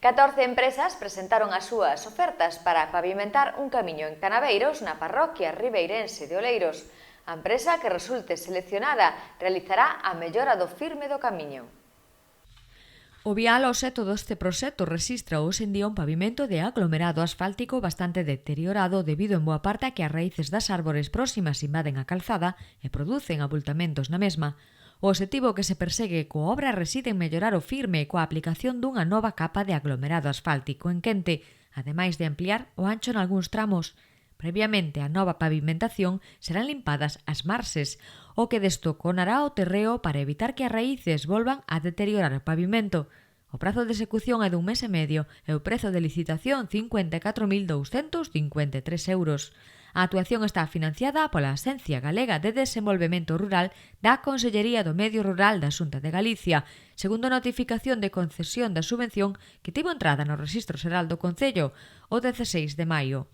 14 empresas presentaron as súas ofertas para pavimentar un camiño en Canaveiros na parroquia ribeirense de Oleiros. A empresa que resulte seleccionada realizará a mellora do firme do camiño. O vial obxecto deste proxecto rexistra hoxe en día un pavimento de aglomerado asfáltico bastante deteriorado debido en boa parte a que as raíces das árbores próximas invaden a calzada e producen abultamentos na mesma. O obxectivo que se persegue coa obra reside en mellorar o firme coa aplicación dunha nova capa de aglomerado asfáltico en quente, ademais de ampliar o ancho en algúns tramos. Previamente á nova pavimentación serán limpadas as marxes, o que destoconará o terreo para evitar que as raíces volvan a deteriorar o pavimento. O prazo de execución é dun mes e medio e o prezo de licitación 54.253 euros. A actuación está financiada pola Axencia Galega de Desenvolvemento Rural da Consellería do Medio Rural da Xunta de Galicia, segundo a notificación de concesión da subvención que tivo entrada no Rexistro Xeral do Concello o 16 de maio.